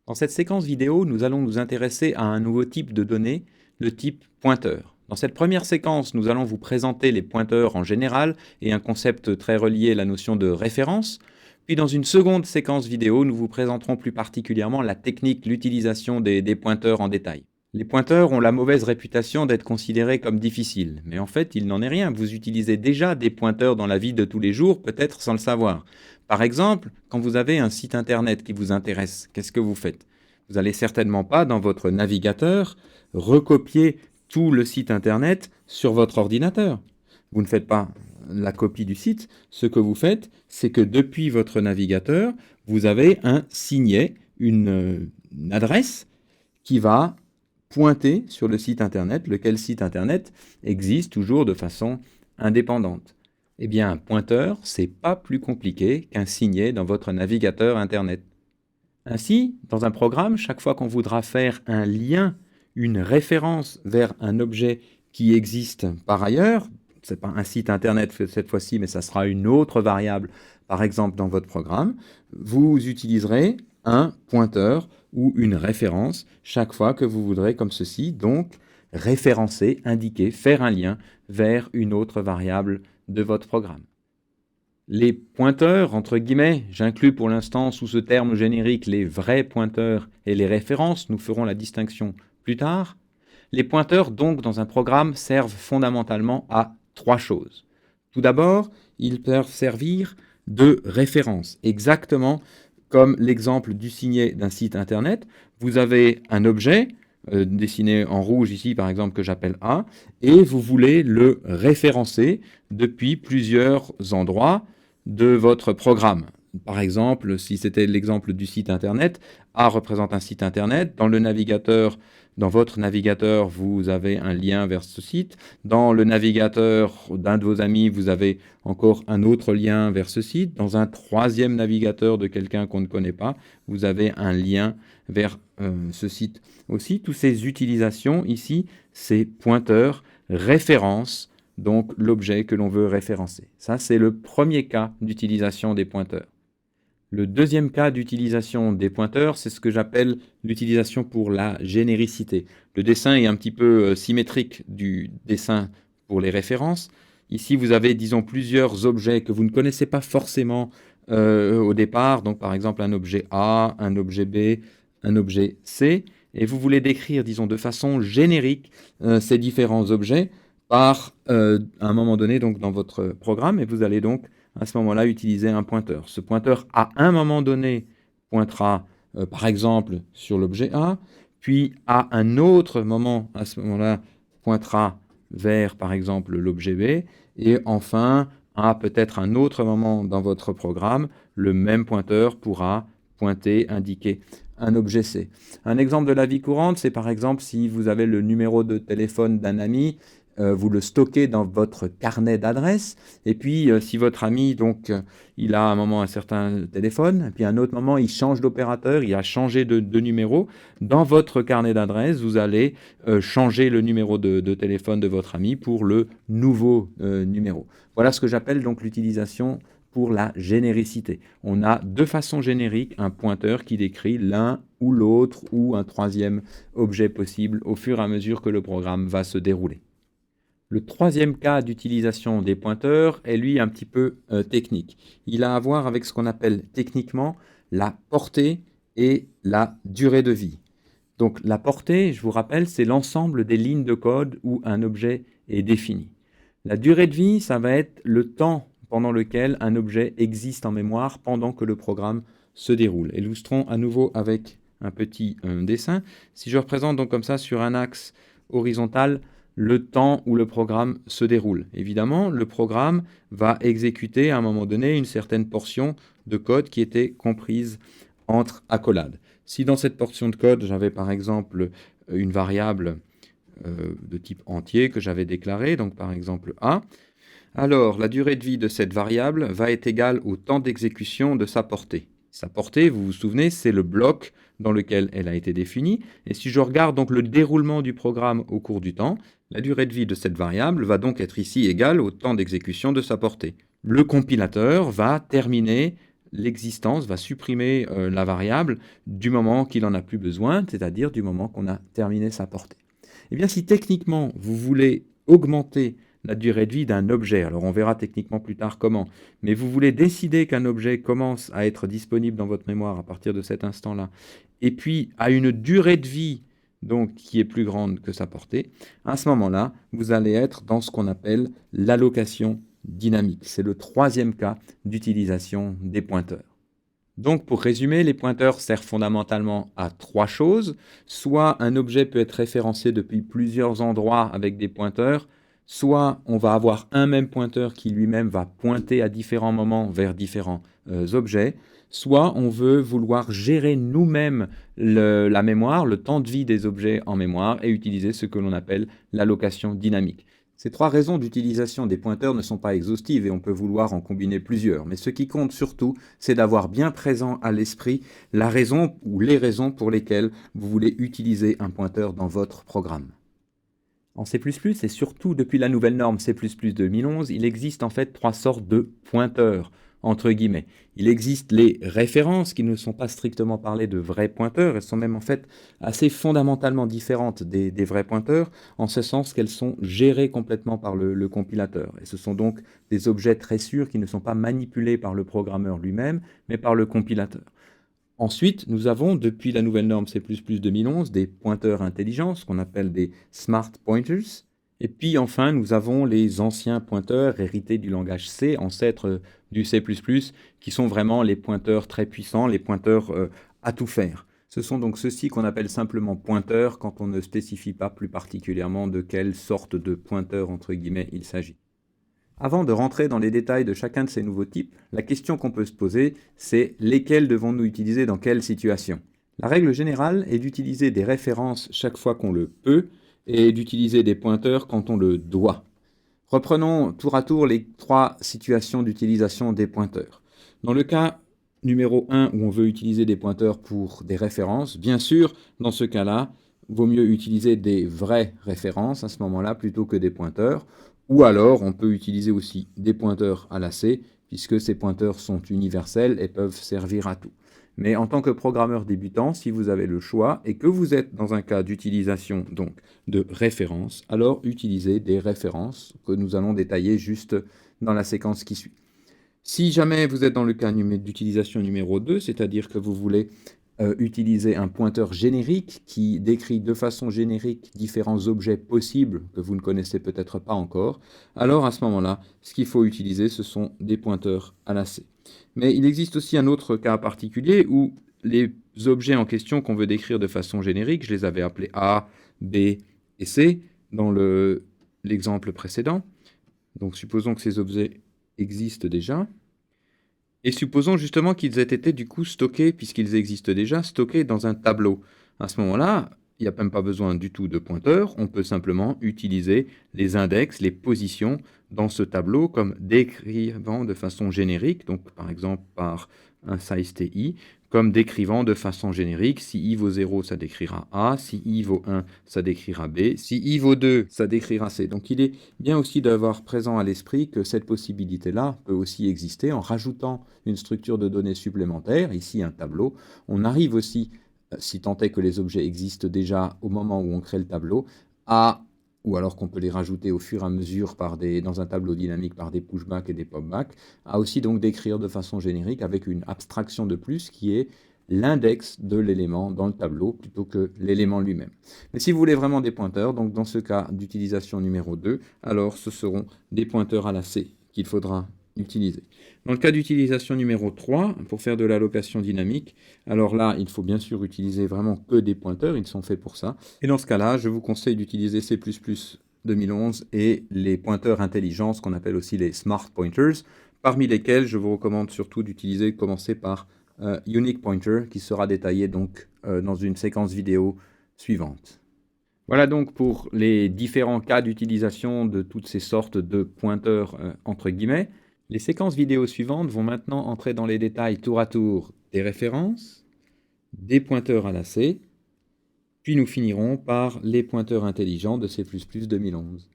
Dans cette séquence vidéo, nous allons nous intéresser à un nouveau type de données, le type pointeur. Dans cette première séquence, nous allons vous présenter les pointeurs en général et un concept très relié, la notion de référence. Puis dans une seconde séquence vidéo, nous vous présenterons plus particulièrement la technique, l'utilisation des pointeurs en détail. Les pointeurs ont la mauvaise réputation d'être considérés comme difficiles, mais en fait, il n'en est rien. Vous utilisez déjà des pointeurs dans la vie de tous les jours, peut-être sans le savoir. Par exemple, quand vous avez un site internet qui vous intéresse, qu'est-ce que vous faites? Vous n'allez certainement pas, dans votre navigateur, recopier tout le site internet sur votre ordinateur. Vous ne faites pas la copie du site. Ce que vous faites, c'est que depuis votre navigateur, vous avez un signet, une adresse qui va pointer sur le site internet, lequel site internet existe toujours de façon indépendante. Eh bien, un pointeur, c'est pas plus compliqué qu'un signet dans votre navigateur internet. Ainsi, dans un programme, chaque fois qu'on voudra faire un lien, une référence vers un objet qui existe par ailleurs, c'est pas un site internet cette fois-ci, mais ça sera une autre variable, par exemple dans votre programme, vous utiliserez un pointeur ou une référence chaque fois que vous voudrez, comme ceci, donc référencer, indiquer, faire un lien vers une autre variable de votre programme. Les pointeurs, entre guillemets, j'inclus pour l'instant sous ce terme générique les vrais pointeurs et les références, nous ferons la distinction plus tard. Les pointeurs, donc, dans un programme, servent fondamentalement à trois choses. Tout d'abord, ils peuvent servir de référence, exactement comme l'exemple du signet d'un site internet. Vous avez un objet, dessiné en rouge ici par exemple, que j'appelle A, et vous voulez le référencer depuis plusieurs endroits de votre programme. Par exemple, si c'était l'exemple du site internet, A représente un site internet. Dans le navigateur, dans votre navigateur, vous avez un lien vers ce site. Dans le navigateur d'un de vos amis, vous avez encore un autre lien vers ce site. Dans un troisième navigateur de quelqu'un qu'on ne connaît pas, vous avez un lien vers ce site aussi. Toutes ces utilisations ici, ces pointeurs référencent donc l'objet que l'on veut référencer. Ça, c'est le premier cas d'utilisation des pointeurs. Le deuxième cas d'utilisation des pointeurs, c'est ce que j'appelle l'utilisation pour la généricité. Le dessin est un petit peu symétrique du dessin pour les références. Ici, vous avez, disons, plusieurs objets que vous ne connaissez pas forcément au départ. Donc, par exemple, un objet A, un objet B, un objet C. Et vous voulez décrire, disons, de façon générique ces différents objets par un moment donné donc, dans votre programme. Et vous allez donc à ce moment-là utiliser un pointeur. Ce pointeur, à un moment donné, pointera par exemple sur l'objet A, puis à un autre moment, à ce moment-là, pointera vers par exemple l'objet B, et enfin, à peut-être un autre moment dans votre programme, le même pointeur pourra pointer, indiquer un objet C. Un exemple de la vie courante, c'est par exemple si vous avez le numéro de téléphone d'un ami, vous le stockez dans votre carnet d'adresses, et puis si votre ami, donc, il a à un moment un certain téléphone, et puis à un autre moment, il change d'opérateur, il a changé de numéro, dans votre carnet d'adresses, vous allez changer le numéro de téléphone de votre ami pour le nouveau numéro. Voilà ce que j'appelle donc l'utilisation pour la généricité. On a de façon générique un pointeur qui décrit l'un ou l'autre ou un troisième objet possible au fur et à mesure que le programme va se dérouler. Le troisième cas d'utilisation des pointeurs est lui un petit peu technique. Il a à voir avec ce qu'on appelle techniquement la portée et la durée de vie. Donc la portée, je vous rappelle, c'est l'ensemble des lignes de code où un objet est défini. La durée de vie, ça va être le temps pendant lequel un objet existe en mémoire pendant que le programme se déroule. Illustrons à nouveau avec un petit dessin. Si je représente donc comme ça sur un axe horizontal le temps où le programme se déroule. Évidemment, le programme va exécuter à un moment donné une certaine portion de code qui était comprise entre accolades. Si dans cette portion de code, j'avais par exemple une variable de type entier que j'avais déclarée, donc par exemple A, alors la durée de vie de cette variable va être égale au temps d'exécution de sa portée. Sa portée, vous vous souvenez, c'est le bloc dans lequel elle a été définie. Et si je regarde donc le déroulement du programme au cours du temps, la durée de vie de cette variable va donc être ici égale au temps d'exécution de sa portée. Le compilateur va terminer l'existence, va supprimer la variable du moment qu'il n'en a plus besoin, c'est-à-dire du moment qu'on a terminé sa portée. Eh bien, si techniquement, vous voulez augmenter la durée de vie d'un objet, alors on verra techniquement plus tard comment, mais vous voulez décider qu'un objet commence à être disponible dans votre mémoire à partir de cet instant-là, et puis à une durée de vie donc qui est plus grande que sa portée, à ce moment-là, vous allez être dans ce qu'on appelle l'allocation dynamique. C'est le troisième cas d'utilisation des pointeurs. Donc, pour résumer, les pointeurs servent fondamentalement à trois choses. Soit un objet peut être référencé depuis plusieurs endroits avec des pointeurs, soit on va avoir un même pointeur qui lui-même va pointer à différents moments vers différents objets, soit on veut vouloir gérer nous-mêmes la mémoire, le temps de vie des objets en mémoire et utiliser ce que l'on appelle l'allocation dynamique. Ces trois raisons d'utilisation des pointeurs ne sont pas exhaustives et on peut vouloir en combiner plusieurs, mais ce qui compte surtout, c'est d'avoir bien présent à l'esprit la raison ou les raisons pour lesquelles vous voulez utiliser un pointeur dans votre programme. En C++, et surtout depuis la nouvelle norme C++ 2011, il existe en fait trois sortes de pointeurs, entre guillemets. Il existe les références qui ne sont pas strictement parlées de vrais pointeurs, elles sont même en fait assez fondamentalement différentes des vrais pointeurs, en ce sens qu'elles sont gérées complètement par le compilateur. Et ce sont donc des objets très sûrs qui ne sont pas manipulés par le programmeur lui-même, mais par le compilateur. Ensuite, nous avons, depuis la nouvelle norme C++ 2011, des pointeurs intelligents, ce qu'on appelle des smart pointers. Et puis enfin, nous avons les anciens pointeurs hérités du langage C, ancêtre du C++, qui sont vraiment les pointeurs très puissants, les pointeurs à tout faire. Ce sont donc ceux-ci qu'on appelle simplement pointeurs quand on ne spécifie pas plus particulièrement de quelle sorte de pointeur, entre guillemets, il s'agit. Avant de rentrer dans les détails de chacun de ces nouveaux types, la question qu'on peut se poser, c'est lesquels devons-nous utiliser dans quelle situation? La règle générale est d'utiliser des références chaque fois qu'on le peut et d'utiliser des pointeurs quand on le doit. Reprenons tour à tour les trois situations d'utilisation des pointeurs. Dans le cas numéro 1 où on veut utiliser des pointeurs pour des références, bien sûr, dans ce cas-là, vaut mieux utiliser des vraies références à ce moment-là plutôt que des pointeurs. Ou alors, on peut utiliser aussi des pointeurs à la C, puisque ces pointeurs sont universels et peuvent servir à tout. Mais en tant que programmeur débutant, si vous avez le choix et que vous êtes dans un cas d'utilisation donc de références, alors utilisez des références que nous allons détailler juste dans la séquence qui suit. Si jamais vous êtes dans le cas d'utilisation numéro 2, c'est-à-dire que vous voulez utiliser un pointeur générique qui décrit de façon générique différents objets possibles que vous ne connaissez peut-être pas encore, alors à ce moment-là, ce qu'il faut utiliser, ce sont des pointeurs à la C. Mais il existe aussi un autre cas particulier où les objets en question qu'on veut décrire de façon générique, je les avais appelés A, B et C dans l'exemple précédent. Donc supposons que ces objets existent déjà. Et supposons justement qu'ils aient été du coup stockés, puisqu'ils existent déjà, stockés dans un tableau. À ce moment-là, il n'y a même pas besoin du tout de pointeur, on peut simplement utiliser les index, les positions dans ce tableau comme décrivant de façon générique, donc par exemple par un size TI, comme décrivant de façon générique, si i vaut 0, ça décrira A, si i vaut 1, ça décrira B, si i vaut 2, ça décrira C. Donc il est bien aussi d'avoir présent à l'esprit que cette possibilité-là peut aussi exister en rajoutant une structure de données supplémentaire, ici un tableau. On arrive aussi, si tant est que les objets existent déjà au moment où on crée le tableau, ou alors qu'on peut les rajouter au fur et à mesure dans un tableau dynamique par des pushback et des popback, à aussi donc décrire de façon générique avec une abstraction de plus qui est l'index de l'élément dans le tableau plutôt que l'élément lui-même. Mais si vous voulez vraiment des pointeurs, donc dans ce cas d'utilisation numéro 2, alors ce seront des pointeurs à la C qu'il faudra utiliser. Dans le cas d'utilisation numéro 3, pour faire de l'allocation dynamique, alors là, il faut bien sûr utiliser vraiment que des pointeurs, ils sont faits pour ça. Et dans ce cas-là, je vous conseille d'utiliser C++ 2011 et les pointeurs intelligents, ce qu'on appelle aussi les smart pointers, parmi lesquels je vous recommande surtout d'utiliser, commencer par Unique Pointer, qui sera détaillé donc dans une séquence vidéo suivante. Voilà donc pour les différents cas d'utilisation de toutes ces sortes de pointeurs entre guillemets. Les séquences vidéo suivantes vont maintenant entrer dans les détails tour à tour des références, des pointeurs à la C, puis nous finirons par les pointeurs intelligents de C++ 2011.